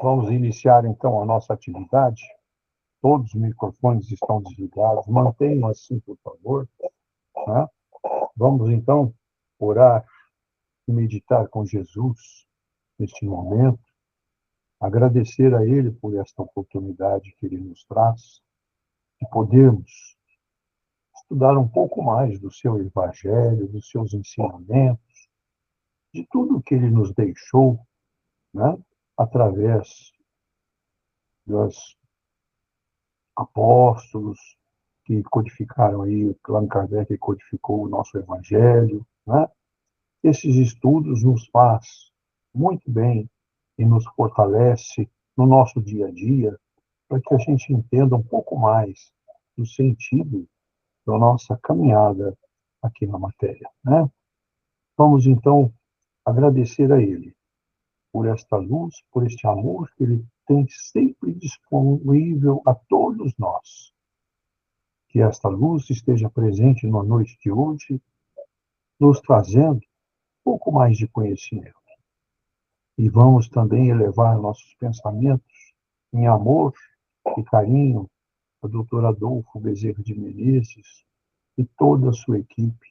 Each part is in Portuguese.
Vamos iniciar, então, a nossa atividade. Todos os microfones estão desligados. Mantenham assim, por favor. Né? Vamos, então, orar e meditar com Jesus neste momento. Agradecer a Ele por esta oportunidade que Ele nos traz de podermos estudar um pouco mais do seu Evangelho, dos seus ensinamentos, de tudo que Ele nos deixou, né? Através dos apóstolos que codificaram aí, Allan Kardec codificou o nosso Evangelho, né? Esses estudos nos faz muito bem e nos fortalece no nosso dia a dia, para que a gente entenda um pouco mais do sentido da nossa caminhada aqui na matéria, né? Vamos então agradecer a Ele por esta luz, por este amor que Ele tem sempre disponível a todos nós. Que esta luz esteja presente na noite de hoje, nos trazendo um pouco mais de conhecimento. E vamos também elevar nossos pensamentos em amor e carinho a doutor Adolfo Bezerra de Menezes e toda a sua equipe,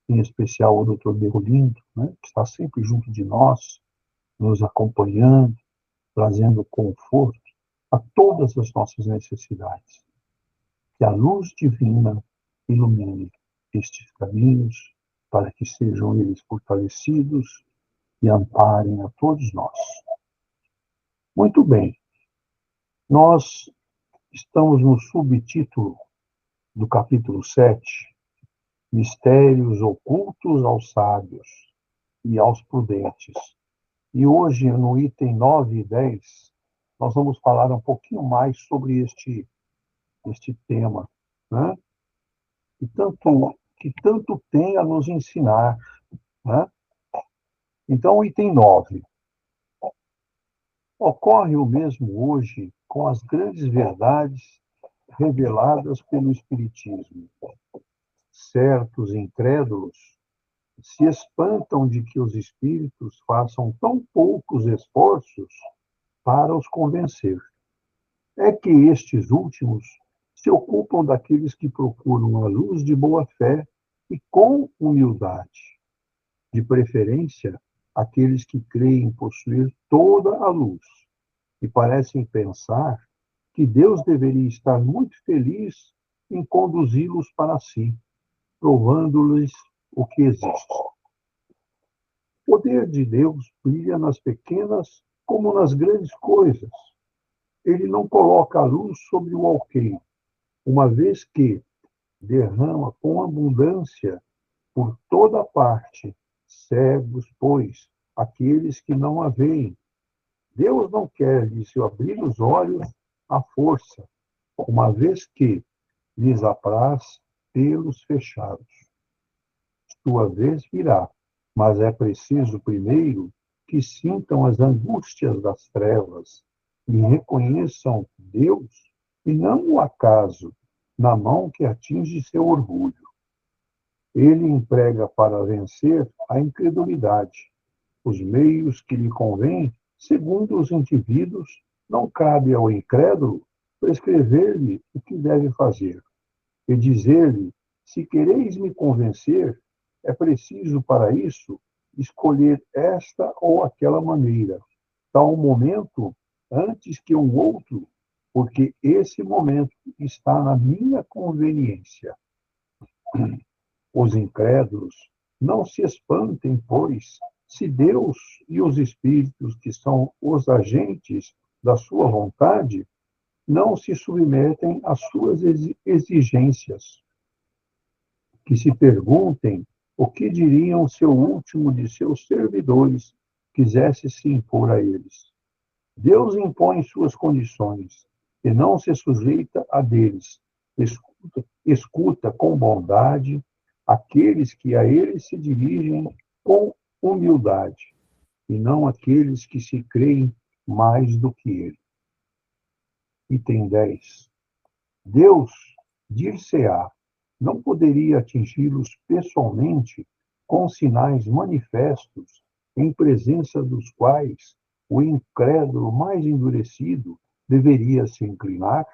em especial o doutor Berolindo, né, que está sempre junto de nós, nos acompanhando, trazendo conforto a todas as nossas necessidades. Que a luz divina ilumine estes caminhos para que sejam eles fortalecidos e amparem a todos nós. Muito bem, nós estamos no subtítulo do capítulo 7, Mistérios ocultos aos sábios e aos prudentes. E hoje, no item 9 e 10, nós vamos falar um pouquinho mais sobre este tema, né? Que tanto tem a nos ensinar, né? Então, item 9. Ocorre o mesmo hoje com as grandes verdades reveladas pelo Espiritismo. Certos incrédulos se espantam de que os espíritos façam tão poucos esforços para os convencer. É que estes últimos se ocupam daqueles que procuram a luz de boa fé e com humildade, de preferência aqueles que creem possuir toda a luz e parecem pensar que Deus deveria estar muito feliz em conduzi-los para si, provando-lhes o que existe. O poder de Deus brilha nas pequenas como nas grandes coisas. Ele não coloca a luz sobre o alqueire, uma vez que derrama com abundância por toda parte, cegos, pois, aqueles que não a veem. Deus não quer lhes abrir os olhos à força, uma vez que lhes apraz tê-los fechados. Sua vez virá, mas é preciso primeiro que sintam as angústias das trevas e reconheçam Deus e não o acaso na mão que atinge seu orgulho. Ele emprega para vencer a incredulidade. Os meios que lhe convêm, segundo os indivíduos, não cabe ao incrédulo prescrever-lhe o que deve fazer e dizer-lhe: se quereis me convencer, é preciso para isso escolher esta ou aquela maneira, tal momento antes que um outro, porque esse momento está na minha conveniência. Os incrédulos não se espantem, pois, se Deus e os espíritos que são os agentes da sua vontade não se submetem às suas exigências. Que se perguntem o que diriam se o último de seus servidores quisesse se impor a eles. Deus impõe suas condições e não se sujeita a deles. Escuta com bondade aqueles que a ele se dirigem com humildade, e não aqueles que se creem mais do que ele. Item 10. Deus, dir-se-á, não poderia atingi-los pessoalmente com sinais manifestos, em presença dos quais o incrédulo mais endurecido deveria se inclinar?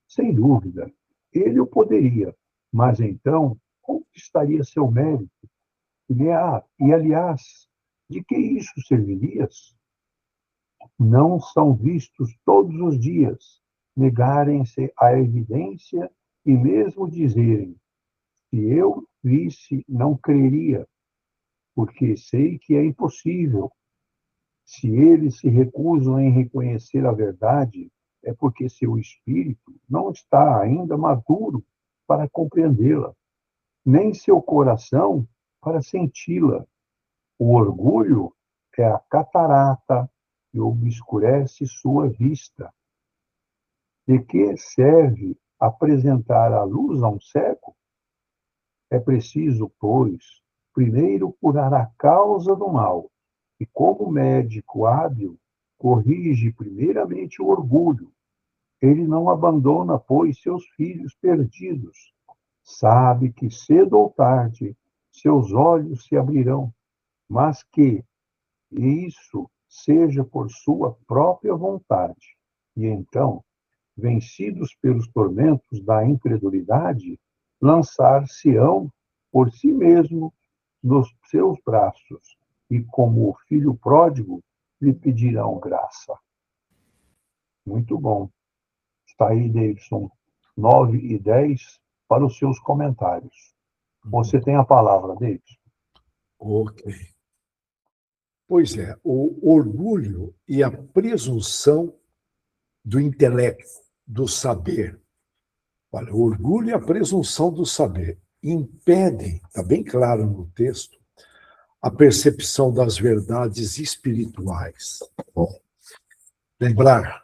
Sem dúvida, ele o poderia, mas então, onde estaria seu mérito? Aliás, de que isso servirias? Não são vistos todos os dias negarem-se à evidência e mesmo dizerem: se eu visse, não creria, porque sei que é impossível. Se eles se recusam em reconhecer a verdade, é porque seu espírito não está ainda maduro para compreendê-la, nem seu coração para senti-la. O orgulho é a catarata que obscurece sua vista. De que serve apresentar a luz a um cego? É preciso, pois, primeiro curar a causa do mal, e como médico hábil, corrige primeiramente o orgulho. Ele não abandona, pois, seus filhos perdidos. Sabe que cedo ou tarde seus olhos se abrirão, mas que isso seja por sua própria vontade. E então, vencidos pelos tormentos da incredulidade, lançar-se-ão por si mesmo nos seus braços, e como o filho pródigo, lhe pedirão graça. Muito bom. Está aí, Davidson, 9 e 10 para os seus comentários. Você tem a palavra, Davidson. Ok. Pois é, o orgulho e a presunção do intelecto, do saber. Olha, o orgulho e a presunção do saber impedem, está bem claro no texto, a percepção das verdades espirituais. Bom, lembrar,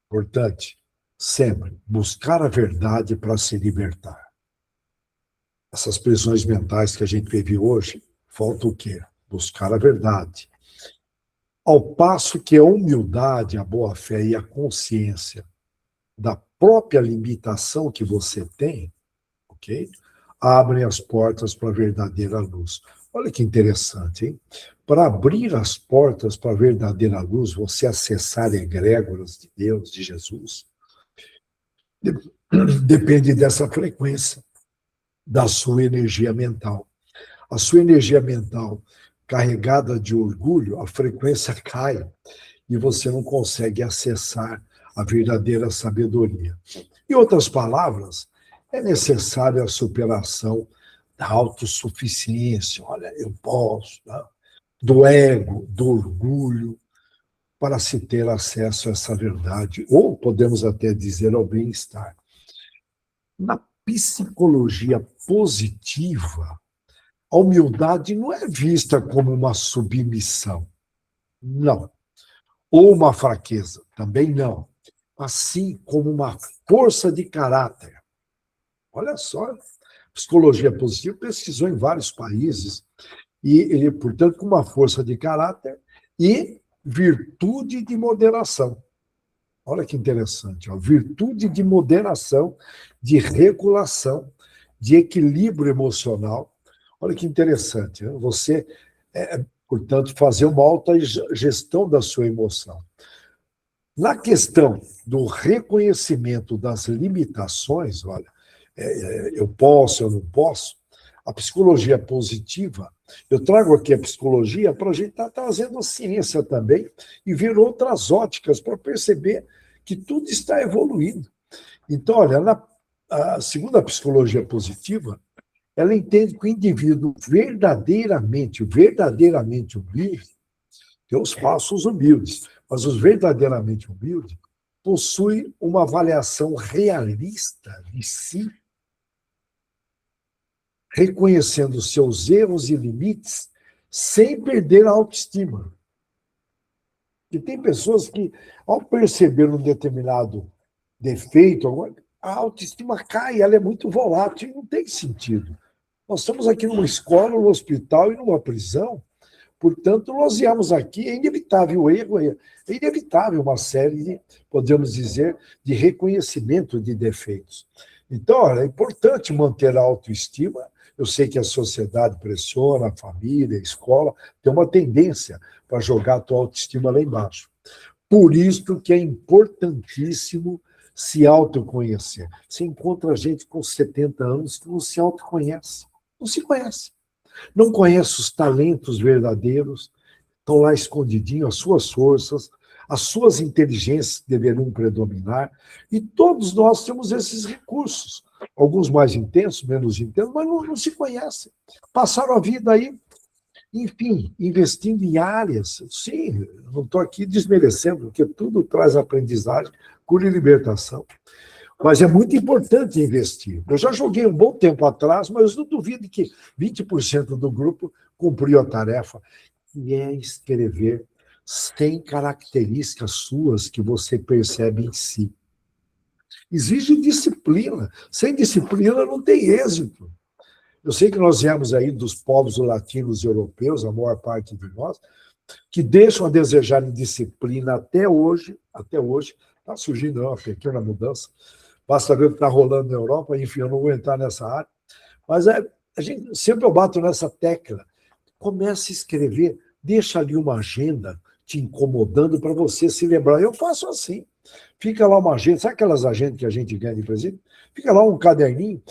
importante, sempre buscar a verdade para se libertar. Essas prisões mentais que a gente vive hoje, falta o quê? Buscar a verdade. Ao passo que a humildade, a boa-fé e a consciência da própria limitação que você tem, ok? Abrem as portas para a verdadeira luz. Olha que interessante, hein? Para abrir as portas para a verdadeira luz, você acessar egrégoras de Deus, de Jesus, depende dessa frequência da sua energia mental. A sua energia mental carregada de orgulho, a frequência cai e você não consegue acessar a verdadeira sabedoria. Em outras palavras, é necessária a superação da autossuficiência, olha, eu posso, né? Do ego, do orgulho, para se ter acesso a essa verdade, ou podemos até dizer ao bem-estar. Na psicologia positiva, a humildade não é vista como uma submissão, não. Ou uma fraqueza, também não. Assim como uma força de caráter. Olha só, psicologia positiva pesquisou em vários países, e ele, portanto, com uma força de caráter e virtude de moderação. Olha que interessante, ó. Virtude de moderação, de regulação, de equilíbrio emocional. Olha que interessante, né? Você, portanto, fazer uma alta gestão da sua emoção. Na questão do reconhecimento das limitações, olha, eu posso, eu não posso, a psicologia positiva, eu trago aqui a psicologia para a gente estar trazendo a ciência também e ver outras óticas para perceber que tudo está evoluindo. Então, olha, segundo a psicologia positiva, ela entende que o indivíduo verdadeiramente humilde, tem os falsos humildes, mas os verdadeiramente humildes possuem uma avaliação realista de si, reconhecendo seus erros e limites sem perder a autoestima. E tem pessoas que, ao perceber um determinado defeito, a autoestima cai, ela é muito volátil e não tem sentido. Nós estamos aqui numa escola, num hospital e numa prisão, portanto, nós viemos aqui, é inevitável o erro, é inevitável uma série de, podemos dizer, de reconhecimento de defeitos. Então, é importante manter a autoestima. Eu sei que a sociedade pressiona, a família, a escola, tem uma tendência para jogar a tua autoestima lá embaixo. Por isso que é importantíssimo se autoconhecer. Você encontra gente com 70 anos que não se autoconhece, não se conhece. Não conhece os talentos verdadeiros, estão lá escondidinhos, as suas forças, as suas inteligências deveriam predominar, e todos nós temos esses recursos, alguns mais intensos, menos intensos, mas não se conhecem. Passaram a vida aí, enfim, investindo em áreas. Sim, não estou aqui desmerecendo, porque tudo traz aprendizagem, cura e libertação. Mas é muito importante investir. Eu já joguei um bom tempo atrás, mas eu não duvido que 20% do grupo cumpriu a tarefa, que é escrever 100 características suas que você percebe em si. Exige disciplina. Sem disciplina não tem êxito. Eu sei que nós viemos aí dos povos latinos e europeus, a maior parte de nós, que deixam a desejar em disciplina até hoje, está surgindo uma pequena mudança, basta ver o que está rolando na Europa, enfim, eu não vou entrar nessa área, mas a gente, sempre eu bato nessa tecla, comece a escrever, deixa ali uma agenda te incomodando para você se lembrar. Eu faço assim, fica lá uma agenda, sabe aquelas agendas que a gente ganha de presente? Fica lá um caderninho,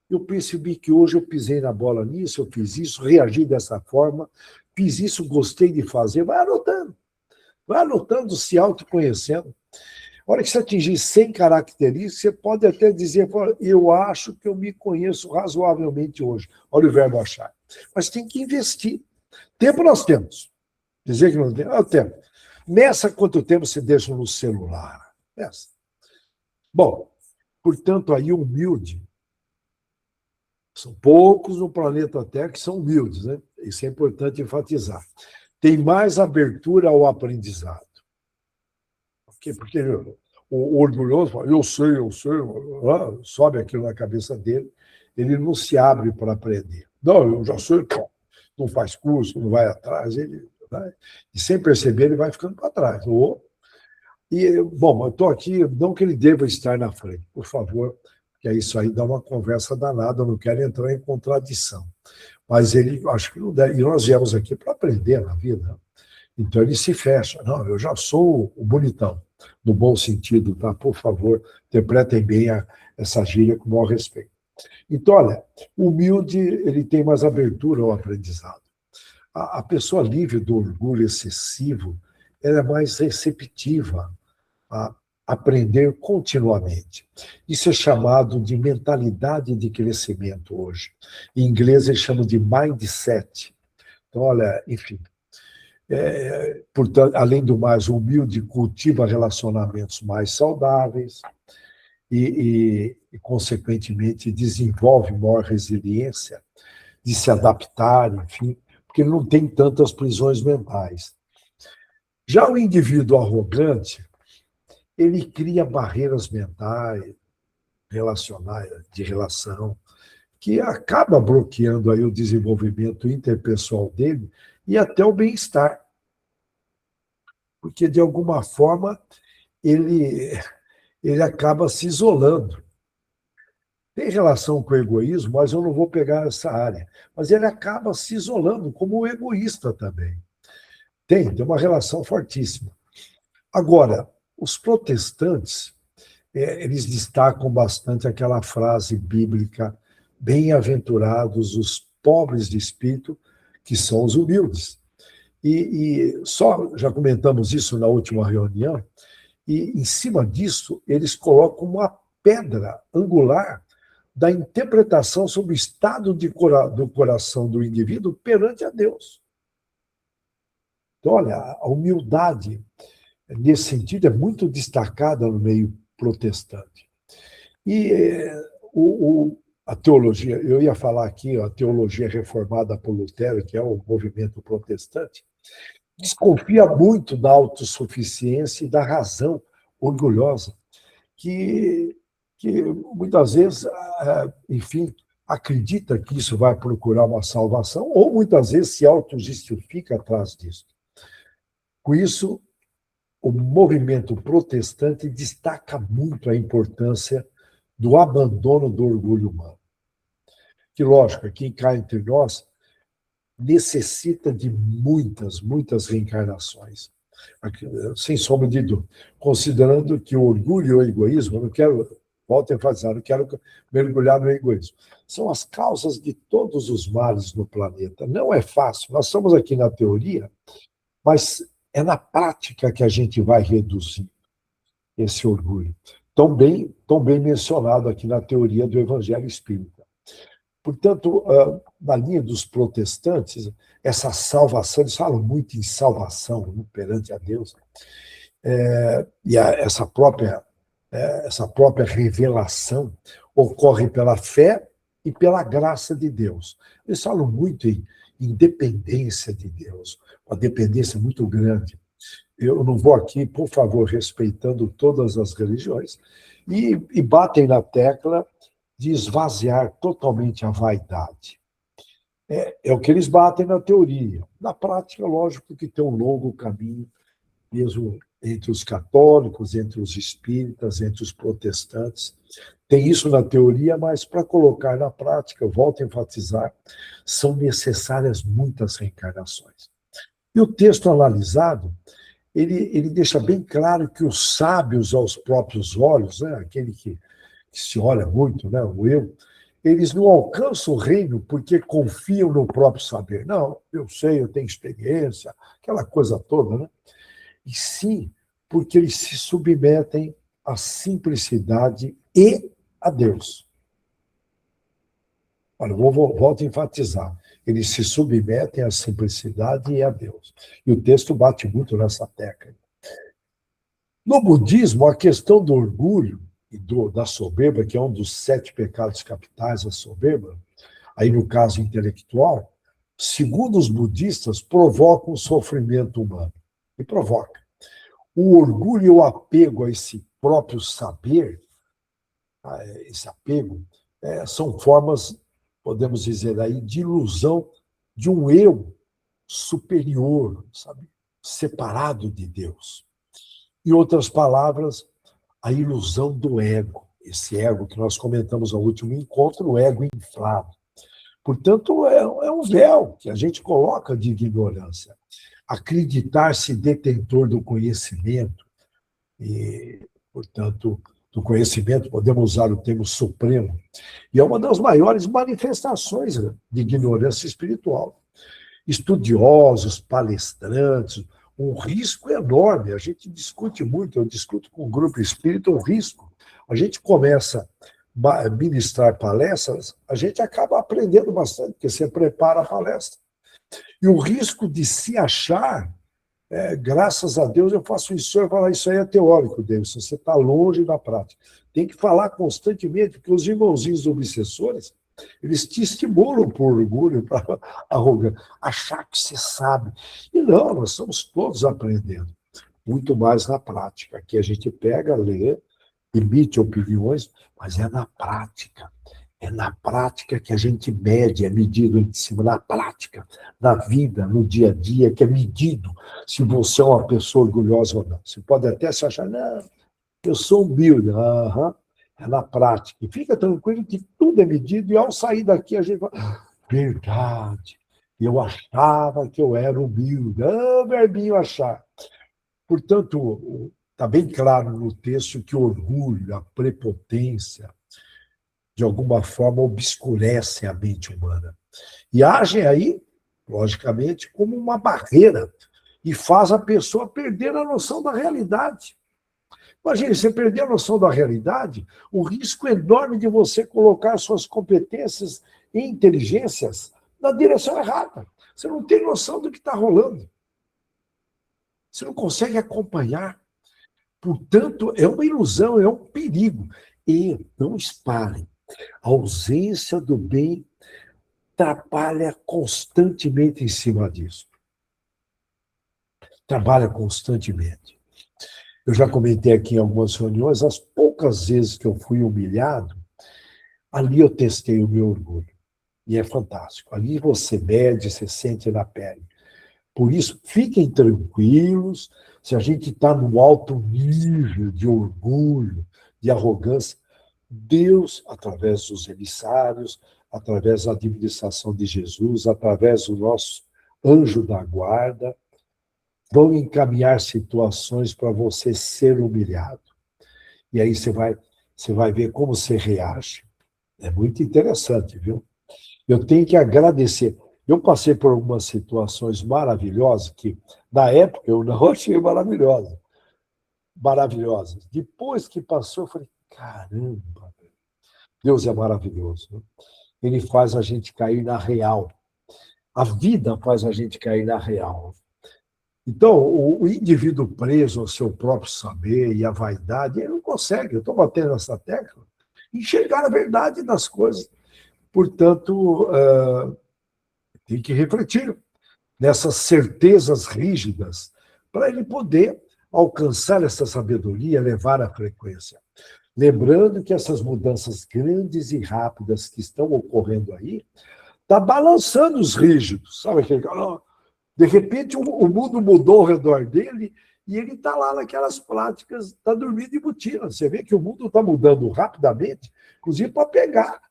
eu percebi que hoje eu pisei na bola nisso, eu fiz isso, reagi dessa forma, fiz isso, gostei de fazer, vai anotando, se autoconhecendo. A hora que você atingir 100 características, você pode até dizer, eu acho que eu me conheço razoavelmente hoje. Olha o verbo achar. Mas tem que investir. Tempo nós temos. Dizer que não tem, é o tempo. Meça quanto tempo você deixa no celular. Meça. Bom, portanto, aí humilde. São poucos no planeta Terra que são humildes, né? Isso é importante enfatizar. Tem mais abertura ao aprendizado. Porque o orgulhoso fala, eu sei, sobe aquilo na cabeça dele, ele não se abre para aprender. Não, eu já sei, não faz curso, não vai atrás, e sem perceber ele vai ficando para trás. Bom, eu estou aqui, não que ele deva estar na frente, por favor, porque isso aí dá uma conversa danada, eu não quero entrar em contradição. Mas ele, acho que não deve, e nós viemos aqui para aprender na vida. Então ele se fecha. Não, eu já sou o bonitão, no bom sentido, tá? Por favor, interpretem bem essa gíria com o maior respeito. Então, olha, o humilde, ele tem mais abertura ao aprendizado. A pessoa livre do orgulho excessivo, ela é mais receptiva a aprender continuamente. Isso é chamado de mentalidade de crescimento hoje. Em inglês, eles chamam de mindset. Então, olha, enfim, portanto, além do mais, o humilde cultiva relacionamentos mais saudáveis e, consequentemente, desenvolve maior resiliência de se adaptar, enfim, porque ele não tem tantas prisões mentais. Já o indivíduo arrogante, ele cria barreiras mentais, relacionais, de relação, que acaba bloqueando aí o desenvolvimento interpessoal dele e até o bem-estar. Porque, de alguma forma, ele acaba se isolando. Tem relação com o egoísmo, mas eu não vou pegar essa área. Mas ele acaba se isolando como um egoísta também. Tem uma relação fortíssima. Agora, os protestantes, eles destacam bastante aquela frase bíblica, bem-aventurados os pobres de espírito, que são os humildes. E só já comentamos isso na última reunião, e em cima disso eles colocam uma pedra angular da interpretação sobre o estado do coração do indivíduo perante a Deus. Então, olha, a humildade, nesse sentido, é muito destacada no meio protestante. E a teologia, eu ia falar aqui, a teologia reformada por Lutero, que é o movimento protestante, desconfia muito da autossuficiência e da razão orgulhosa, que muitas vezes, enfim, acredita que isso vai procurar uma salvação, ou muitas vezes se autojustifica atrás disso. Com isso, o movimento protestante destaca muito a importância do abandono do orgulho humano. que, lógico, quem cai entre nós necessita de muitas, muitas reencarnações, sem sombra de dúvida. Considerando que o orgulho e o egoísmo, eu não quero, volto a enfatizar, não quero mergulhar no egoísmo, são as causas de todos os males no planeta. Não é fácil, nós estamos aqui na teoria, mas é na prática que a gente vai reduzir esse orgulho. Tão bem mencionado aqui na teoria do Evangelho Espírita. Portanto, na linha dos protestantes, essa salvação, eles falam muito em salvação, né, perante a Deus, e essa própria revelação ocorre pela fé e pela graça de Deus. Eles falam muito em dependência de Deus, uma dependência muito grande. Eu não vou aqui, por favor, respeitando todas as religiões, e batem na tecla de esvaziar totalmente a vaidade. É o que eles batem na teoria. Na prática, lógico que tem um longo caminho, mesmo entre os católicos, entre os espíritas, entre os protestantes. Tem isso na teoria, mas para colocar na prática, eu volto a enfatizar, são necessárias muitas reencarnações. E o texto analisado, ele deixa bem claro que os sábios aos próprios olhos, né, aquele que se olha muito, né, o eu, eles não alcançam o reino porque confiam no próprio saber. Não, eu sei, eu tenho experiência, aquela coisa toda, né? E sim, porque eles se submetem à simplicidade e a Deus. Olha, volto a enfatizar. Eles se submetem à simplicidade e a Deus. E o texto bate muito nessa tecla. No budismo, a questão do orgulho e da soberba, que é um dos 7 pecados capitais, a soberba, aí no caso intelectual, segundo os budistas, provoca um sofrimento humano. E provoca. O orgulho e o apego a esse próprio saber, esse apego, são formas, podemos dizer aí, de ilusão de um eu superior, sabe? Separado de Deus. Em outras palavras, a ilusão do ego, esse ego que nós comentamos no último encontro, o ego inflado. Portanto, é um véu que a gente coloca de ignorância. Acreditar-se detentor do conhecimento, e, portanto, do conhecimento, podemos usar o termo supremo, e é uma das maiores manifestações de ignorância espiritual. Estudiosos, palestrantes, um risco enorme, a gente discute muito, eu discuto com o grupo espírita o risco. A gente começa a ministrar palestras, a gente acaba aprendendo bastante, porque você prepara a palestra. E o risco de se achar, graças a Deus eu faço isso, eu falo, isso aí é teórico, Deus, você está longe da prática. Tem que falar constantemente, porque os irmãozinhos obsessores, eles te estimulam por orgulho, para arrogância, achar que você sabe. E não, nós estamos todos aprendendo, muito mais na prática. Aqui a gente pega, lê, emite opiniões, mas é na prática. É na prática que a gente mede, é medido em cima, na prática, na vida, no dia a dia, que é medido se você é uma pessoa orgulhosa ou não. Você pode até se achar, não, eu sou humilde. É na prática. E fica tranquilo que tudo é medido, e ao sair daqui a gente fala, verdade, eu achava que eu era humilde. Verbinho achar. Portanto, está bem claro no texto que o orgulho, a prepotência, de alguma forma, obscurecem a mente humana. E agem aí, logicamente, como uma barreira, e faz a pessoa perder a noção da realidade. Imagine, você perder a noção da realidade, o risco enorme de você colocar suas competências e inteligências na direção errada. Você não tem noção do que está rolando. Você não consegue acompanhar. Portanto, é uma ilusão, é um perigo. E, não espalhem, a ausência do bem trabalha constantemente em cima disso. Trabalha constantemente. Eu já comentei aqui em algumas reuniões, as poucas vezes que eu fui humilhado, ali eu testei o meu orgulho. E é fantástico. Ali você mede, você sente na pele. Por isso, fiquem tranquilos, se a gente está num alto nível de orgulho, de arrogância, Deus, através dos emissários, através da administração de Jesus, através do nosso anjo da guarda, vão encaminhar situações para você ser humilhado. E aí você vai ver como você reage. É muito interessante, viu? Eu tenho que agradecer. Eu passei por algumas situações maravilhosas que, na época, eu não achei maravilhosas. Maravilhosas. Depois que passou, eu falei, caramba, Deus é maravilhoso. Né? Ele faz a gente cair na real. A vida faz a gente cair na real. Então, o indivíduo preso ao seu próprio saber e à vaidade, ele não consegue, eu estou batendo nessa tecla, enxergar a verdade das coisas. Portanto, tem que refletir nessas certezas rígidas para ele poder alcançar essa sabedoria, levar a frequência. Lembrando que essas mudanças grandes e rápidas que estão ocorrendo aí, está balançando os rígidos, sabe aquele cara? De repente, o mundo mudou ao redor dele e ele está lá naquelas práticas, está dormindo em botina. Você vê que o mundo está mudando rapidamente, inclusive para pegar.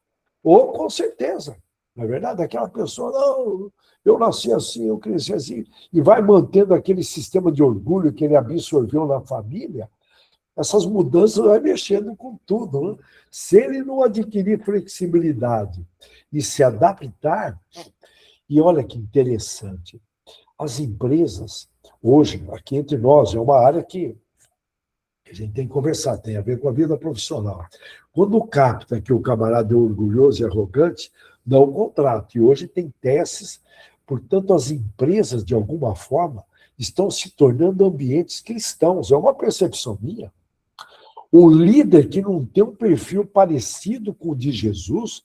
Ou, com certeza, não é verdade? Aquela pessoa, não, eu nasci assim, eu cresci assim, e vai mantendo aquele sistema de orgulho que ele absorveu na família, essas mudanças vai mexendo com tudo. Né? Se ele não adquirir flexibilidade e se adaptar, e olha que interessante, as empresas, hoje, aqui entre nós, é uma área que a gente tem que conversar, tem a ver com a vida profissional. Quando capta que o camarada é orgulhoso e arrogante, não contrata. E hoje tem testes, portanto, as empresas, de alguma forma, estão se tornando ambientes cristãos. É uma percepção minha. O líder que não tem um perfil parecido com o de Jesus,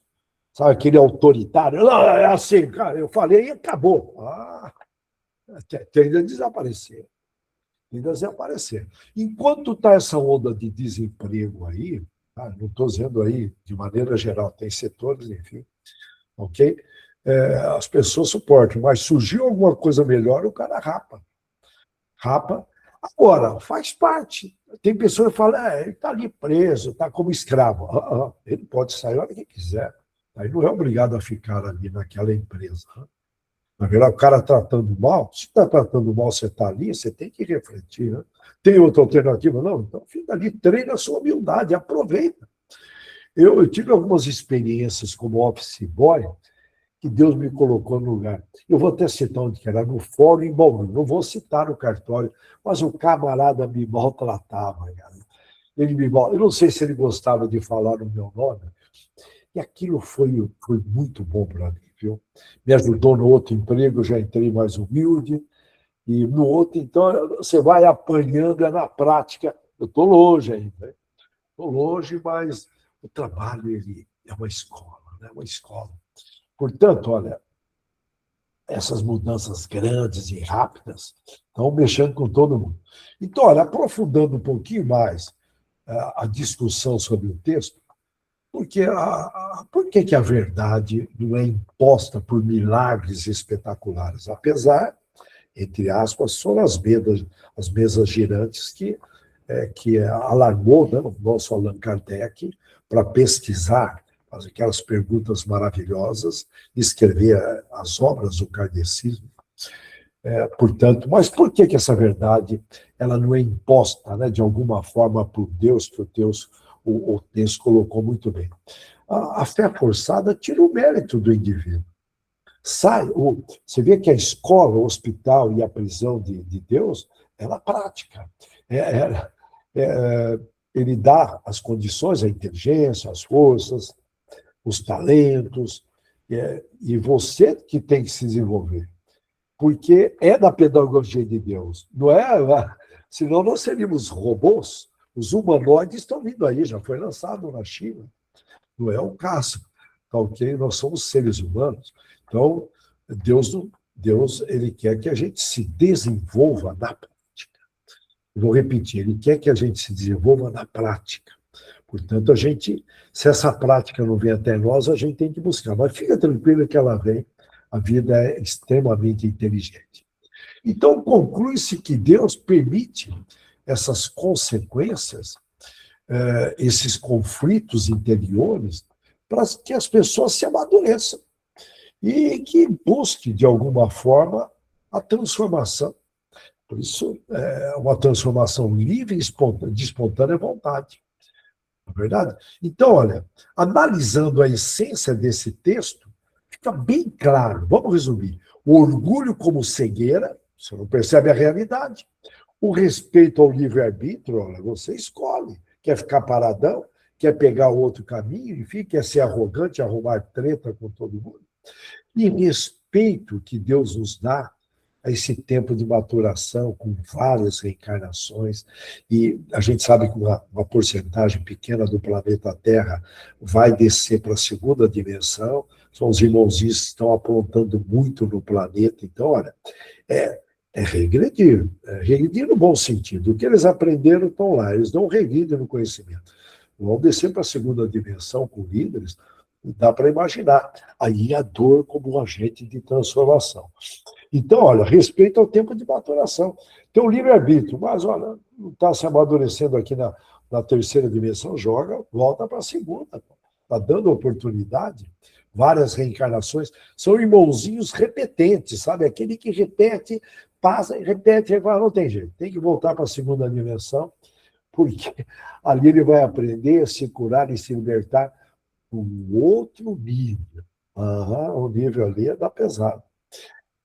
sabe, aquele autoritário, não, é assim, cara, eu falei e acabou. Tende a desaparecer. Tende a desaparecer. Enquanto está essa onda de desemprego aí, tá? Não estou dizendo aí de maneira geral, tem setores, enfim, ok? As pessoas suportam, mas surgiu alguma coisa melhor, o cara rapa. Rapa. Agora, faz parte. Tem pessoas que falam, ele está ali preso, está como escravo. Ele pode sair a hora que quiser. Aí não é obrigado a ficar ali naquela empresa. Na verdade, o cara tratando mal, se está tratando mal, você está ali, você tem que refletir. Né? Tem outra alternativa? Não, então fica ali, treina a sua humildade, aproveita. Eu tive algumas experiências como office boy, que Deus me colocou no lugar. Eu vou até citar onde que era, no fórum em Bauru. Não vou citar no cartório, mas o camarada me maltratava. Cara. Eu não sei se ele gostava de falar o meu nome, e aquilo foi muito bom para mim. Viu? Me ajudou no outro emprego, eu já entrei mais humilde, e no outro, então, você vai apanhando, na prática. Eu estou longe ainda, estou longe, mas o trabalho ele é uma escola, né? Uma escola. Portanto, olha, essas mudanças grandes e rápidas estão mexendo com todo mundo. Então, olha, aprofundando um pouquinho mais a discussão sobre o texto, porque por que a verdade não é imposta por milagres espetaculares? Apesar, entre aspas, foram as mesas girantes que alarmou, né, o nosso Allan Kardec para pesquisar, fazer aquelas perguntas maravilhosas, escrever as obras do kardecismo. Portanto, mas por que essa verdade ela não é imposta, né, de alguma forma por Deus, que o texto colocou muito bem? A fé forçada tira o mérito do indivíduo. Você vê que a escola, o hospital e a prisão de Deus, ela é prática. Ele dá as condições, a inteligência, as forças, os talentos, e você que tem que se desenvolver. Porque é da pedagogia de Deus. Não é? Senão nós seríamos robôs. Os humanoides estão vindo aí, já foi lançado na China. Não é o caso. Tá, ok? Nós somos seres humanos. Então, Deus ele quer que a gente se desenvolva na prática. Vou repetir, ele quer que a gente se desenvolva na prática. Portanto, se essa prática não vem até nós, a gente tem que buscar. Mas fica tranquilo que ela vem. A vida é extremamente inteligente. Então, conclui-se que Deus permite essas consequências, esses conflitos interiores, para que as pessoas se amadureçam e que busque, de alguma forma, a transformação. Por isso, é uma transformação livre e de espontânea vontade. Não é verdade? Então, olha, analisando a essência desse texto, fica bem claro. Vamos resumir. O orgulho como cegueira, você não percebe a realidade. O respeito ao livre-arbítrio, olha, você escolhe. Quer ficar paradão? Quer pegar outro caminho? Enfim, quer ser arrogante, arrumar treta com todo mundo? E respeito que Deus nos dá a esse tempo de maturação, com várias reencarnações, e a gente sabe que uma porcentagem pequena do planeta Terra vai descer para a segunda dimensão, são os irmãozinhos que estão aprontando muito no planeta, então, olha, é regredir no bom sentido. O que eles aprenderam estão lá, eles não regridem no conhecimento. Vão descer para a segunda dimensão com líderes, dá para imaginar. Aí a dor como um agente de transformação. Então, olha, respeito ao tempo de maturação. Tem um livre-arbítrio, mas, olha, não está se amadurecendo aqui na terceira dimensão, joga, volta para a segunda. Está dando oportunidade. Várias reencarnações. São irmãozinhos repetentes, sabe? Aquele que repete, passa e repete, não tem jeito. Tem que voltar para a segunda dimensão, porque ali ele vai aprender a se curar e se libertar um outro nível. O nível ali é da pesada.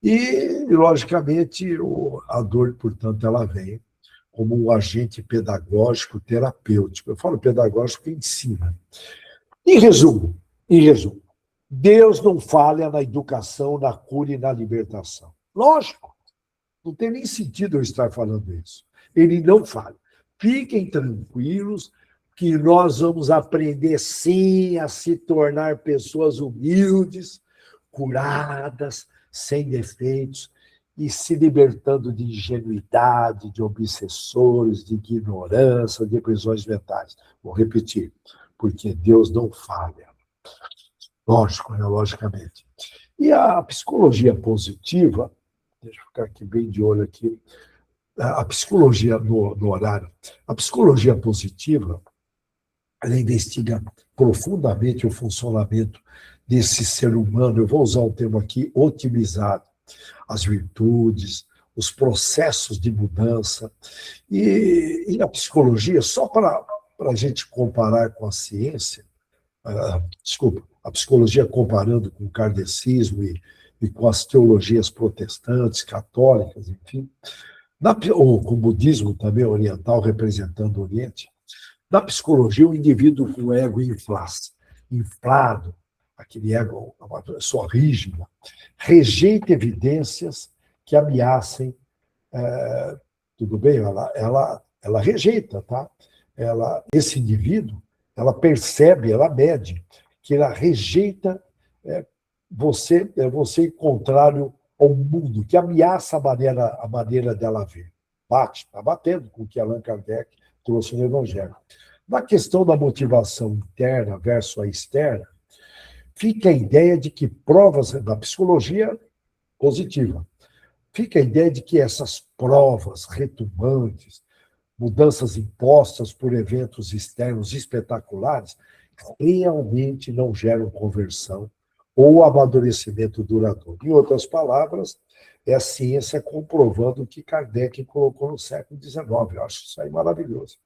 E, logicamente, a dor, portanto, ela vem como um agente pedagógico, terapêutico. Eu falo pedagógico em ensina. Em resumo, Deus não falha na educação, na cura e na libertação. Lógico, não tem nem sentido eu estar falando isso. Ele não falha. Fiquem tranquilos que nós vamos aprender, sim, a se tornar pessoas humildes, curadas, sem defeitos, e se libertando de ingenuidade, de obsessores, de ignorância, de prisões mentais. Vou repetir, porque Deus não falha. Lógico, né? Logicamente. E a psicologia positiva, deixa eu ficar aqui bem de olho aqui, a psicologia no horário, a psicologia positiva, ela investiga profundamente o funcionamento desse ser humano, eu vou usar o termo aqui, otimizado, as virtudes, os processos de mudança. E a psicologia, só para a gente comparar com a ciência, a psicologia comparando com o kardecismo e com as teologias protestantes, católicas, enfim, ou com o budismo também oriental, representando o Oriente, na psicologia, o indivíduo com o ego inflado, aquele ego, uma pessoa rígida, rejeita evidências que ameacem, tudo bem, ela rejeita, tá? Esse indivíduo, ela percebe, ela mede, que ela rejeita você contrário ao mundo, que ameaça a maneira dela ver. Está batendo com o que Allan Kardec trouxe no Evangelho. Na questão da motivação interna versus a externa, fica a ideia de que provas da psicologia positiva, fica a ideia de que essas provas retumbantes, mudanças impostas por eventos externos espetaculares, realmente não geram conversão ou amadurecimento duradouro. Em outras palavras, é a ciência comprovando o que Kardec colocou no século XIX. Eu acho isso aí maravilhoso.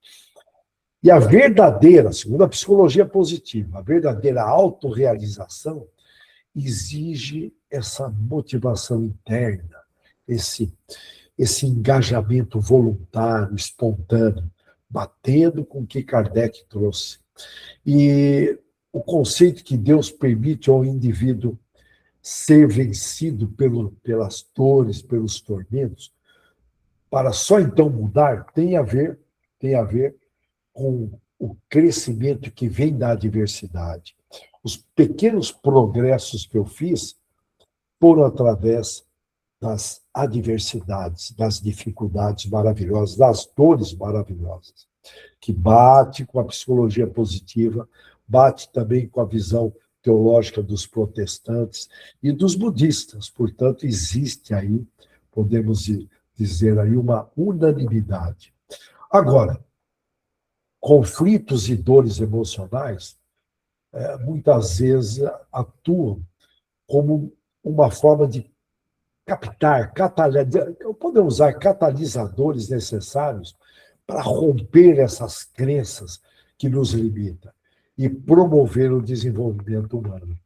E a verdadeira, segundo a psicologia positiva, a verdadeira autorrealização exige essa motivação interna, esse engajamento voluntário, espontâneo, batendo com o que Kardec trouxe. E o conceito que Deus permite ao indivíduo ser vencido pelas dores, pelos tormentos, para só então mudar, tem a ver com o crescimento que vem da adversidade. Os pequenos progressos que eu fiz foram através das adversidades, das dificuldades maravilhosas, das dores maravilhosas, que bate com a psicologia positiva, bate também com a visão teológica dos protestantes e dos budistas. Portanto, existe aí, podemos dizer aí, uma unanimidade. Agora, conflitos e dores emocionais muitas vezes atuam como uma forma de captar, podemos usar catalisadores necessários para romper essas crenças que nos limitam e promover o desenvolvimento humano.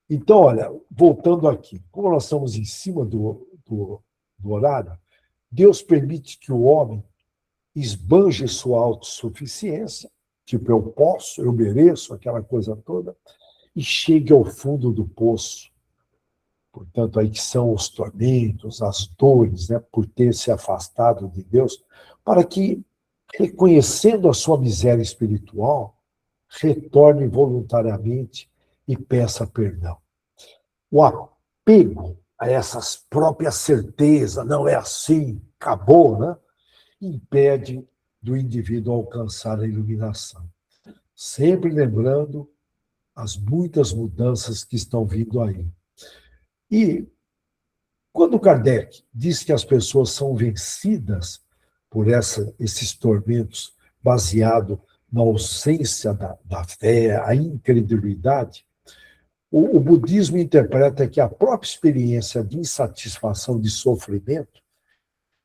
Então, olha, voltando aqui, como nós estamos em cima do horário, Deus permite que o homem esbanje sua autossuficiência, tipo, eu posso, eu mereço, aquela coisa toda, e chegue ao fundo do poço. Portanto, aí que são os tormentos, as dores, né, por ter se afastado de Deus, para que, reconhecendo a sua miséria espiritual, retorne voluntariamente e peça perdão. O apego a essas próprias certezas, não é assim, acabou, né? Impede do indivíduo alcançar a iluminação. Sempre lembrando as muitas mudanças que estão vindo aí. E quando Kardec diz que as pessoas são vencidas por esses tormentos baseado na ausência da fé, a incredulidade, o budismo interpreta que a própria experiência de insatisfação, de sofrimento,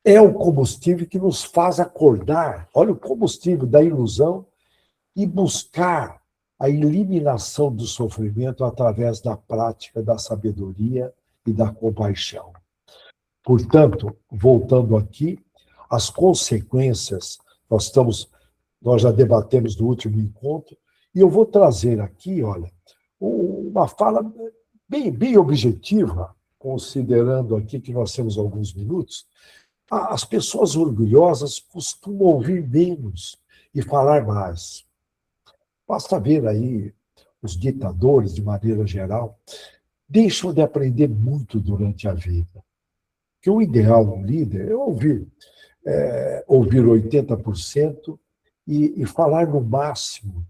é o combustível que nos faz acordar, olha o combustível da ilusão, e buscar a eliminação do sofrimento através da prática da sabedoria e da compaixão. Portanto, voltando aqui, as consequências, nós já debatemos no último encontro, e eu vou trazer aqui, olha, uma fala bem objetiva, considerando aqui que nós temos alguns minutos. As pessoas orgulhosas costumam ouvir menos e falar mais. Basta ver aí os ditadores, de maneira geral, deixam de aprender muito durante a vida. Que o ideal do líder é ouvir 80% e falar no máximo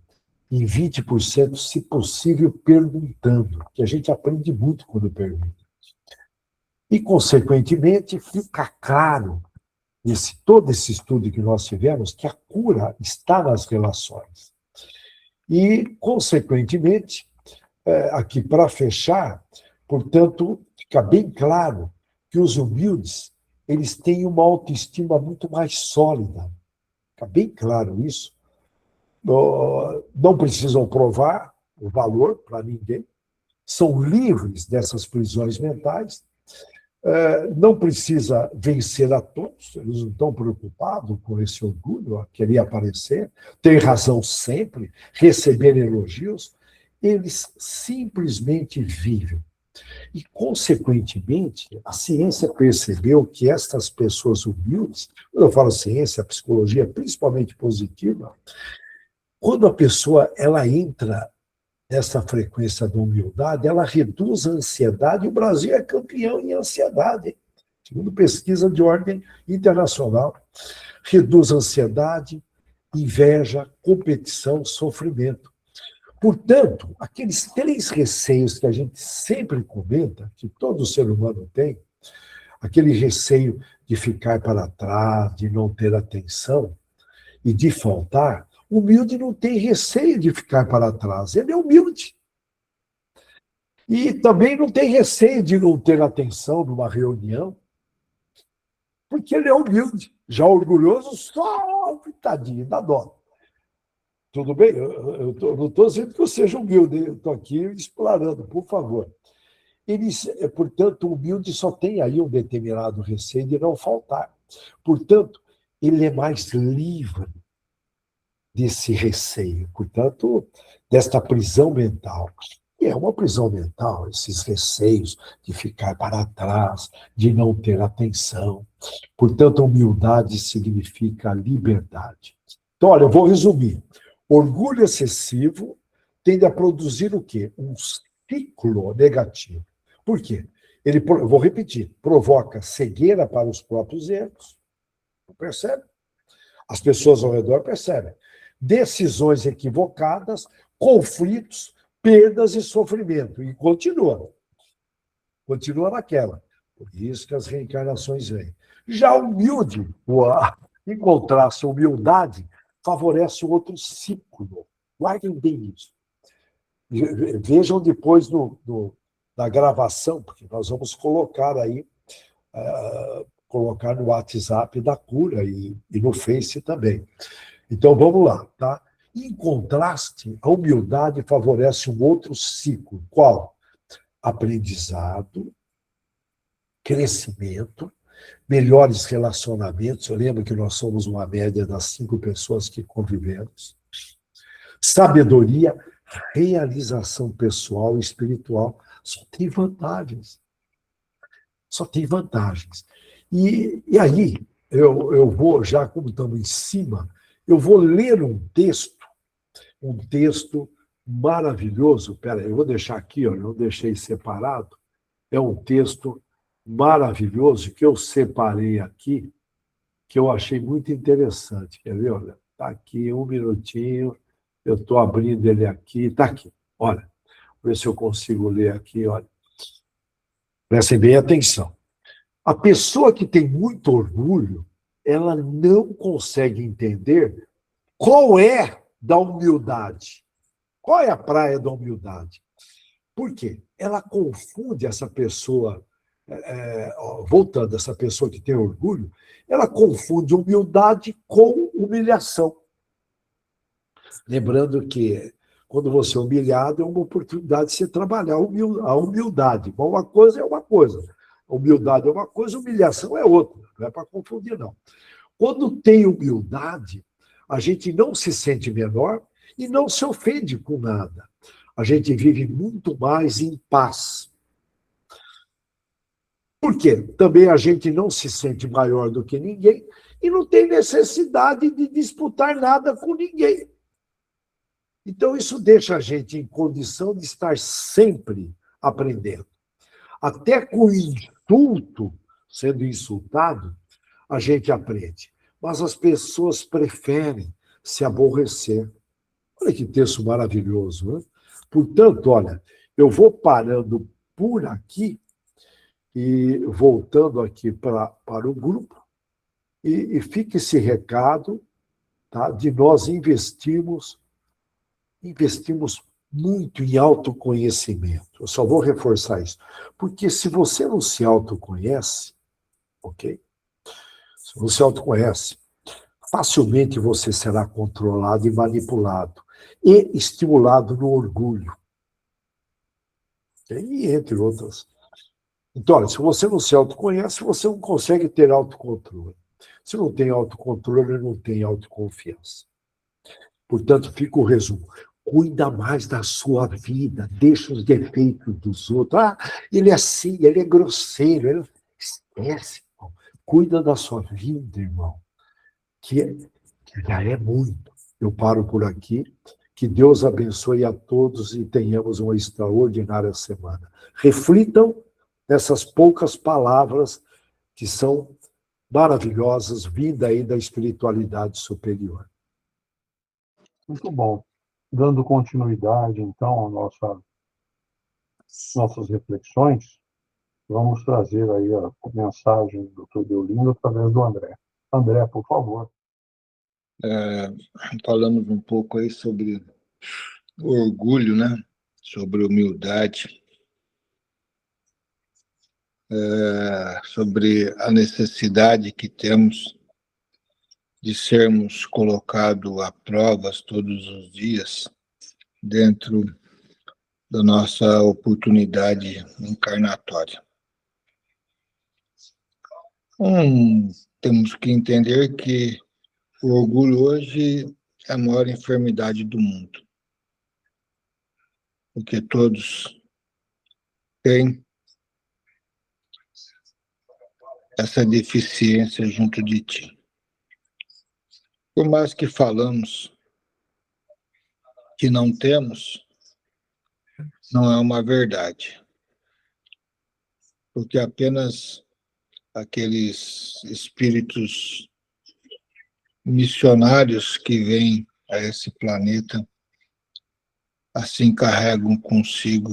em 20%, se possível, perguntando, que a gente aprende muito quando pergunta. E, consequentemente, fica claro, todo esse estudo que nós tivemos, que a cura está nas relações. E, consequentemente, aqui para fechar, portanto, fica bem claro que os humildes, eles têm uma autoestima muito mais sólida. Fica bem claro isso. Não precisam provar o valor para ninguém, são livres dessas prisões mentais, não precisa vencer a todos, eles não estão preocupados com esse orgulho, querer aparecer, ter razão sempre, receber elogios, eles simplesmente vivem. E, consequentemente, a ciência percebeu que estas pessoas humildes, quando eu falo ciência, a psicologia, principalmente positiva, quando a pessoa ela entra nessa frequência da humildade, ela reduz a ansiedade, e o Brasil é campeão em ansiedade, segundo pesquisa de ordem internacional. Reduz a ansiedade, inveja, competição, sofrimento. Portanto, aqueles 3 receios que a gente sempre comenta, que todo ser humano tem, aquele receio de ficar para trás, de não ter atenção e de faltar, o humilde não tem receio de ficar para trás, ele é humilde. E também não tem receio de não ter atenção numa reunião, porque ele é humilde. Já orgulhoso, só tadinho, dá dó. Tudo bem? Eu não estou dizendo que eu seja humilde, eu estou aqui explorando, por favor. Portanto, o humilde só tem aí um determinado receio de não faltar. Portanto, ele é mais livre desse receio, portanto, desta prisão mental. E é uma prisão mental, esses receios de ficar para trás, de não ter atenção. Portanto, humildade significa liberdade. Então, olha, eu vou resumir. Orgulho excessivo tende a produzir o quê? Um ciclo negativo. Por quê? Ele, vou repetir, provoca cegueira para os próprios erros. Percebe? As pessoas ao redor percebem. Decisões equivocadas, conflitos, perdas e sofrimento. E continua. Continua naquela. Por isso que as reencarnações vêm. Já humilde, encontrar-se humildade, favorece outro ciclo. Guardem bem isso. Vejam depois da gravação, porque nós vamos colocar aí, colocar no WhatsApp da cura e no Face também. Então, vamos lá, tá? Em contraste, a humildade favorece um outro ciclo. Qual? Aprendizado, crescimento, melhores relacionamentos. Eu lembro que nós somos uma média das 5 pessoas que convivemos. Sabedoria, realização pessoal e espiritual. Só tem vantagens. Só tem vantagens. E aí, eu vou, já como estamos em cima, eu vou ler um texto maravilhoso. Espera aí, eu vou deixar aqui, ó, eu deixei separado. É um texto maravilhoso que eu separei aqui, que eu achei muito interessante. Quer ver? Olha, está aqui, um minutinho. Eu estou abrindo ele aqui. Está aqui. Olha, vou ver se eu consigo ler aqui. Olha. Prestem bem atenção. A pessoa que tem muito orgulho, ela não consegue entender qual é da humildade. Qual é a praia da humildade? Por quê? Ela confunde essa pessoa, voltando, essa pessoa que tem orgulho, ela confunde humildade com humilhação. Lembrando que quando você é humilhado, é uma oportunidade de você trabalhar a humildade. Uma coisa é uma coisa. Humildade é uma coisa, humilhação é outra. Não é para confundir, não. Quando tem humildade, a gente não se sente menor e não se ofende com nada. A gente vive muito mais em paz. Por quê? Também a gente não se sente maior do que ninguém e não tem necessidade de disputar nada com ninguém. Então, isso deixa a gente em condição de estar sempre aprendendo. Até com o insulto, sendo insultado, a gente aprende. Mas as pessoas preferem se aborrecer. Olha que texto maravilhoso, né? Portanto, olha, eu vou parando por aqui e voltando aqui para o grupo, e fica esse recado, tá, de nós investimos muito em autoconhecimento. Eu só vou reforçar isso. Porque se você não se autoconhece, ok? Se você autoconhece, facilmente você será controlado e manipulado e estimulado no orgulho. E entre outras. Então, olha, se você não se autoconhece, você não consegue ter autocontrole. Se não tem autocontrole, não tem autoconfiança. Portanto, fica o resumo. Cuida mais da sua vida, deixa os defeitos dos outros. Ah, ele é assim, ele é grosseiro. Esquece, irmão. Cuida da sua vida, irmão, que já é muito. Eu paro por aqui. Que Deus abençoe a todos e tenhamos uma extraordinária semana. Reflitam nessas poucas palavras que são maravilhosas, vinda aí da espiritualidade superior. Muito bom. Dando continuidade, então, às nossas reflexões, vamos trazer aí a mensagem do Dr. Deolindo através do André. André, por favor. Falamos um pouco aí sobre orgulho, né? Sobre humildade, sobre a necessidade que temos de sermos colocados a provas todos os dias dentro da nossa oportunidade encarnatória. Temos que entender que o orgulho hoje é a maior enfermidade do mundo, porque todos têm essa deficiência junto de ti. Por mais que falamos que não temos, não é uma verdade, porque apenas aqueles espíritos missionários que vêm a esse planeta assim carregam consigo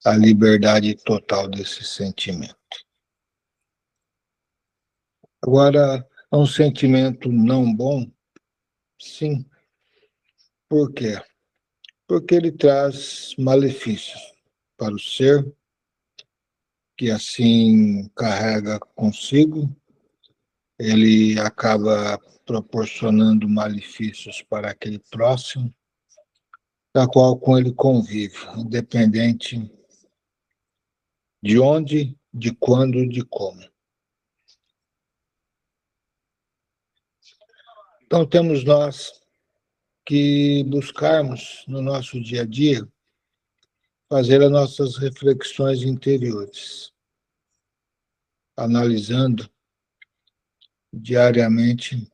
a liberdade total desse sentimento. Agora, é um sentimento não bom? Sim. Por quê? porque ele traz malefícios para o ser, que assim carrega consigo, ele acaba proporcionando malefícios para aquele próximo, da qual com ele convive, independente de onde, de quando, de como. Então, temos nós que buscarmos no nosso dia a dia fazer as nossas reflexões interiores, analisando diariamente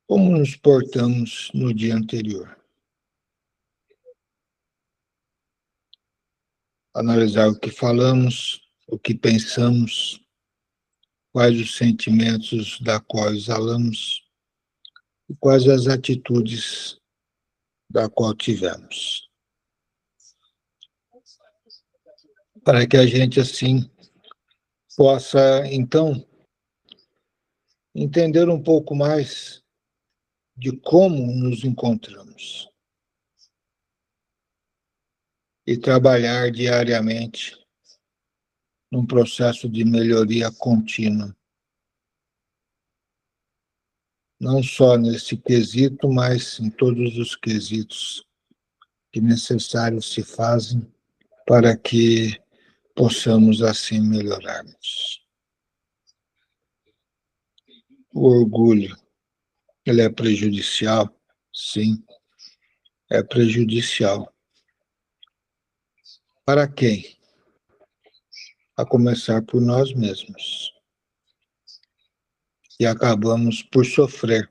como nos portamos no dia anterior. Analisar o que falamos, o que pensamos, quais os sentimentos da qual exalamos e quais as atitudes da qual tivemos. Para que a gente, assim, possa, então, entender um pouco mais de como nos encontramos e trabalhar diariamente num processo de melhoria contínua. Não só nesse quesito, mas em todos os quesitos que necessários se fazem para que possamos assim melhorarmos. O orgulho, ele é prejudicial? Sim, é prejudicial. Para quem? A começar por nós mesmos. E acabamos por sofrer.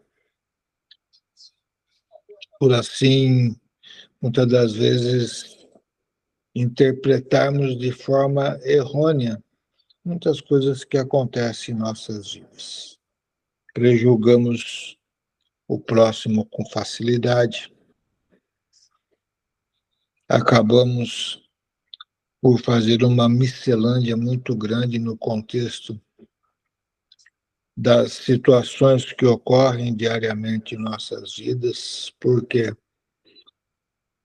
Por assim, muitas das vezes, interpretarmos de forma errônea muitas coisas que acontecem em nossas vidas. Prejulgamos o próximo com facilidade. Acabamos por fazer uma miscelânea muito grande no contexto das situações que ocorrem diariamente em nossas vidas. Por quê?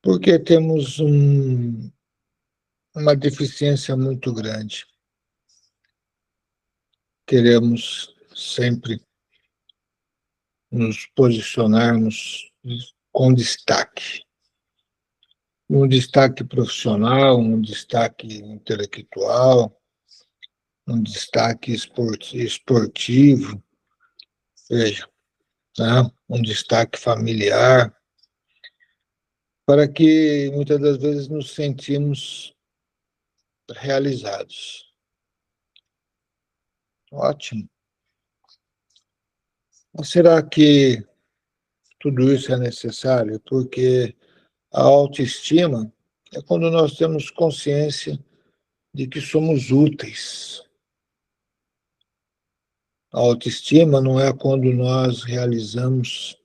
Porque temos uma deficiência muito grande. Queremos sempre nos posicionarmos com destaque. Um destaque profissional, um destaque intelectual, um destaque esportivo, veja, né? Um destaque familiar, para que muitas das vezes nos sentimos realizados. Ótimo. Mas será que tudo isso é necessário? Porque a autoestima é quando nós temos consciência de que somos úteis. A autoestima não é quando nós realizamos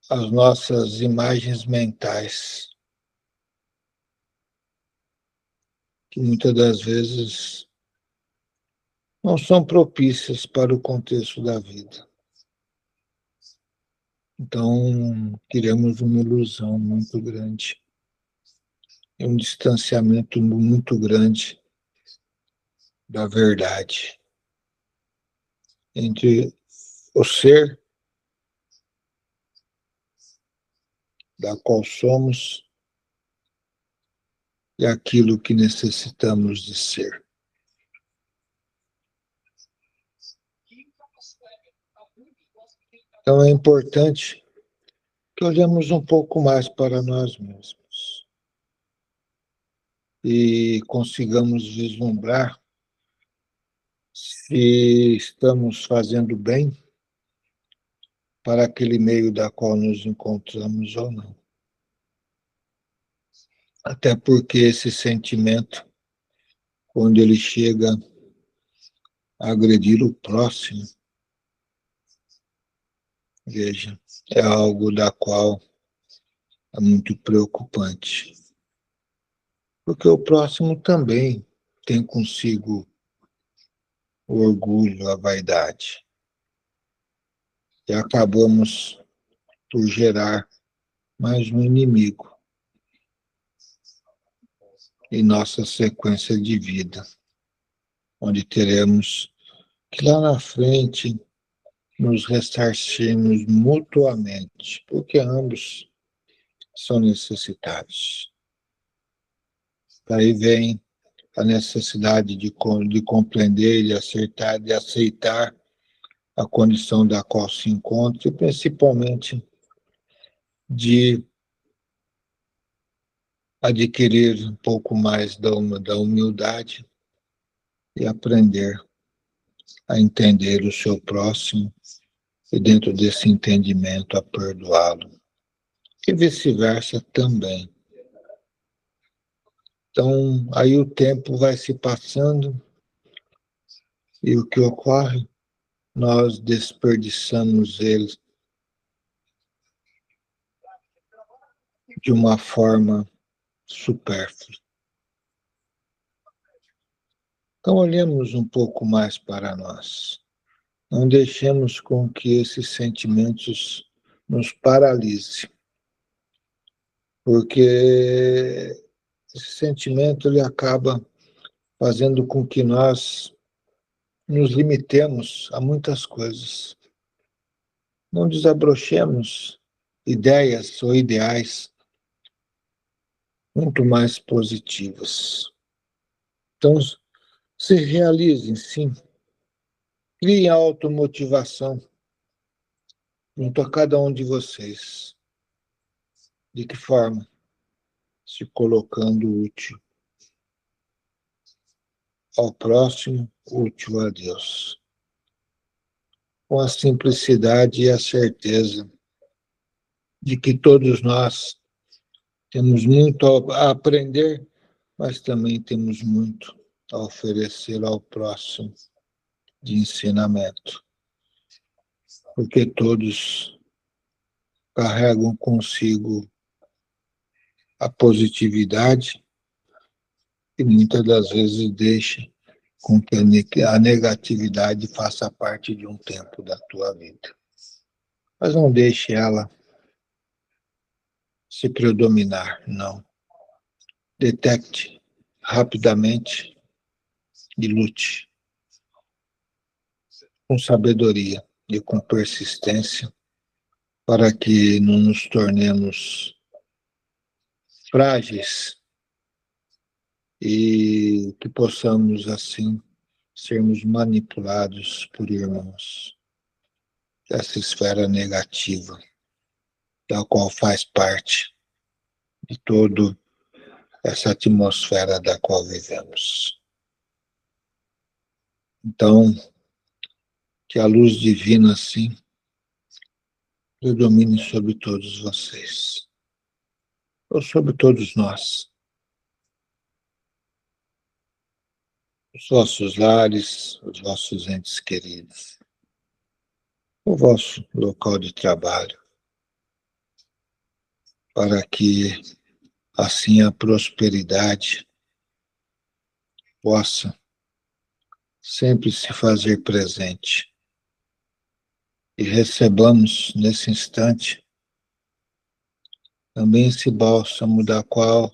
as nossas imagens mentais, que muitas das vezes não são propícias para o contexto da vida. Então, criamos uma ilusão muito grande, e um distanciamento muito grande da verdade entre o ser da qual somos e aquilo que necessitamos de ser. Então é importante que olhemos um pouco mais para nós mesmos e consigamos vislumbrar se estamos fazendo bem para aquele meio da qual nos encontramos ou não. Até porque esse sentimento, quando ele chega a agredir o próximo, veja, é algo da qual é muito preocupante. Porque o próximo também tem consigo o orgulho, a vaidade. E acabamos por gerar mais um inimigo em nossa sequência de vida, onde teremos que lá na frente nos ressarcirmos mutuamente, porque ambos são necessitados. Daí vem a necessidade de compreender, de acertar, de aceitar a condição da qual se encontra, e principalmente de adquirir um pouco mais da humildade e aprender a entender o seu próximo e, dentro desse entendimento, a perdoá-lo. E vice-versa também. Então, aí o tempo vai se passando e o que ocorre? Nós desperdiçamos ele de uma forma supérflua. Então, olhemos um pouco mais para nós. Não deixemos com que esses sentimentos nos paralisem, porque esse sentimento ele acaba fazendo com que nós nos limitemos a muitas coisas. Não desabrochemos ideias ou ideais muito mais positivas. Então, se realizem, sim. Criem automotivação junto a cada um de vocês. De que forma? Se colocando útil ao próximo, útil a Deus. Com a simplicidade e a certeza de que todos nós temos muito a aprender, mas também temos muito a oferecer ao próximo de ensinamento. Porque todos carregam consigo a positividade e muitas das vezes deixa com que a negatividade faça parte de um tempo da tua vida. Mas não deixe ela se predominar, não. Detecte rapidamente e lute com sabedoria e com persistência para que não nos tornemos frágeis e que possamos, assim, sermos manipulados por irmãos dessa esfera negativa, da qual faz parte de toda essa atmosfera da qual vivemos. Então, que a luz divina, assim, predomine sobre todos vocês, ou sobre todos nós, os vossos lares, os vossos entes queridos, o vosso local de trabalho, para que, assim, a prosperidade possa sempre se fazer presente e recebamos nesse instante também esse bálsamo da qual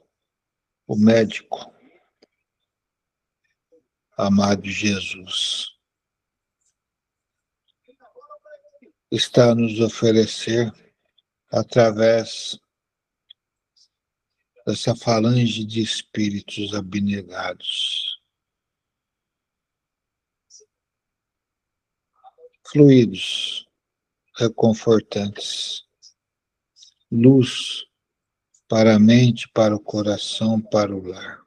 o médico amado Jesus está a nos oferecer através dessa falange de espíritos abnegados, fluidos, reconfortantes, luz para a mente, para o coração, para o lar,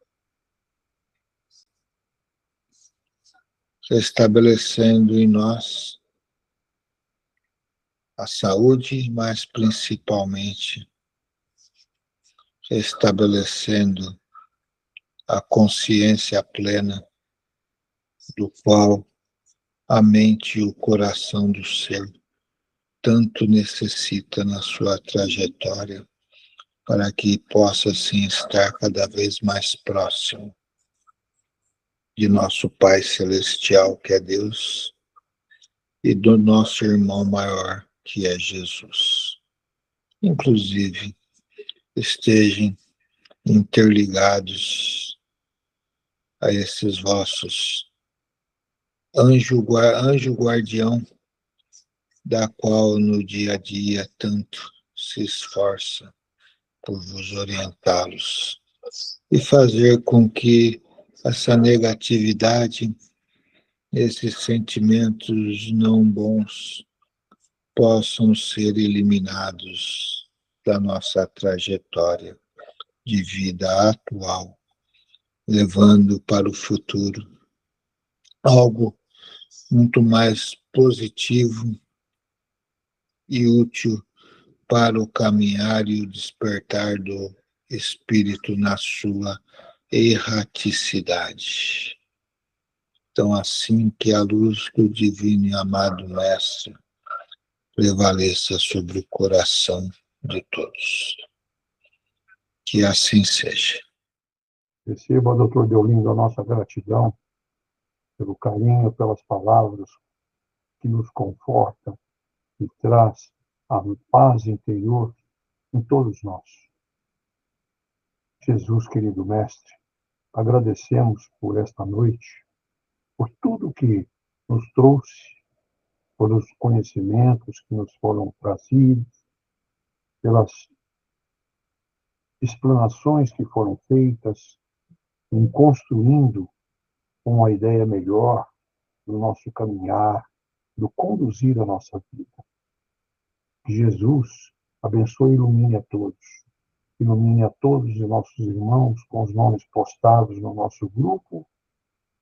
estabelecendo em nós a saúde, mas principalmente estabelecendo a consciência plena do qual a mente e o coração do ser tanto necessita na sua trajetória para que possa, assim, estar cada vez mais próximo de nosso Pai Celestial, que é Deus, e do nosso irmão maior, que é Jesus. Inclusive, estejam interligados a esses vossos anjo guardião, da qual no dia a dia tanto se esforça por vos orientá-los e fazer com que essa negatividade, esses sentimentos não bons, possam ser eliminados da nossa trajetória de vida atual, levando para o futuro algo muito mais positivo e útil para o caminhar e o despertar do espírito na sua erraticidade. Então, assim que a luz do divino e amado Mestre prevaleça sobre o coração de todos. Que assim seja. Receba, doutor Deolindo, a nossa gratidão pelo carinho, pelas palavras que nos confortam e traz a paz interior em todos nós. Jesus, querido Mestre, agradecemos por esta noite, por tudo que nos trouxe, pelos conhecimentos que nos foram trazidos, pelas explanações que foram feitas em construindo uma ideia melhor do nosso caminhar, do conduzir a nossa vida. Que Jesus abençoe e ilumine a todos os nossos irmãos com os nomes postados no nosso grupo,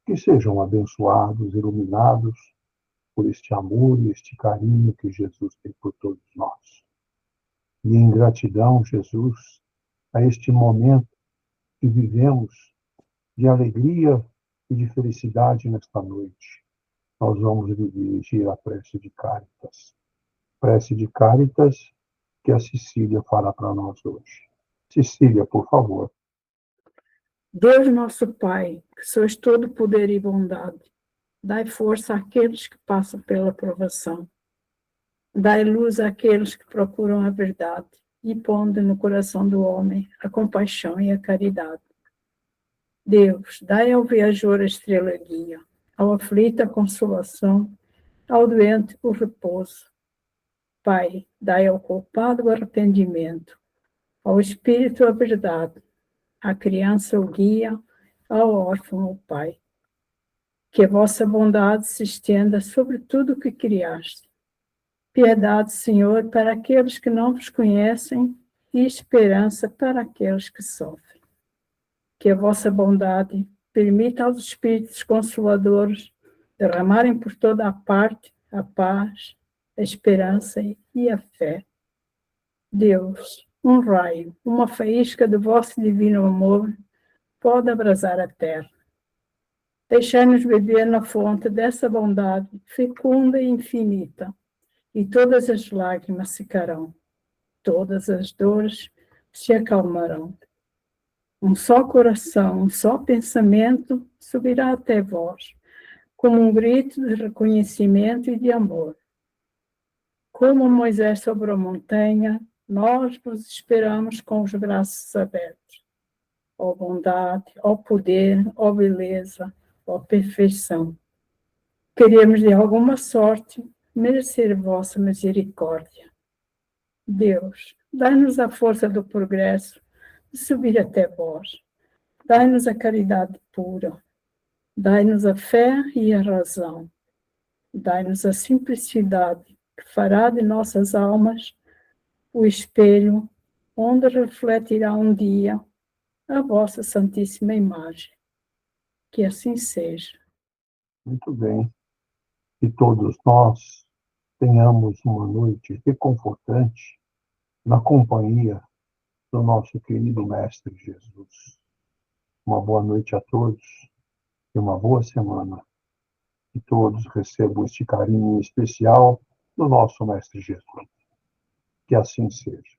que sejam abençoados, iluminados por este amor e este carinho que Jesus tem por todos nós. E em gratidão, Jesus, a este momento que vivemos de alegria e de felicidade nesta noite, nós vamos dirigir a prece de Cáritas. Prece de Cáritas que a Cecília fará para nós hoje. Cecília, por favor. Deus nosso Pai, que sois todo poder e bondade, dai força àqueles que passam pela provação. Dai luz àqueles que procuram a verdade e ponde no coração do homem a compaixão e a caridade. Deus, dai ao viajor a estrela guia, ao aflito a consolação, ao doente o repouso. Pai, dai ao culpado o arrependimento, ao espírito a verdade, à criança o guia, ao órfão o pai. Que a vossa bondade se estenda sobre tudo o que criaste. Piedade, Senhor, para aqueles que não vos conhecem e esperança para aqueles que sofrem. Que a vossa bondade permita aos Espíritos Consoladores derramarem por toda a parte a paz, a esperança e a fé. Deus, um raio, uma faísca do vosso divino amor pode abrasar a terra. Deixai-nos beber na fonte dessa bondade fecunda e infinita, e todas as lágrimas secarão, todas as dores se acalmarão. Um só coração, um só pensamento subirá até vós, como um grito de reconhecimento e de amor. Como Moisés sobre a montanha, nós vos esperamos com os braços abertos. Ó bondade, ó poder, ó beleza, ó perfeição. Queremos de alguma sorte merecer vossa misericórdia. Deus, dai-nos a força do progresso de subir até vós. Dai-nos a caridade pura. Dai-nos a fé e a razão. Dai-nos a simplicidade que fará de nossas almas o espelho onde refletirá um dia a vossa santíssima imagem. Que assim seja. Muito bem. Que todos nós tenhamos uma noite reconfortante na companhia do nosso querido Mestre Jesus. Uma boa noite a todos e uma boa semana. Que todos recebam este carinho especial do nosso Mestre Jesus. Que assim seja.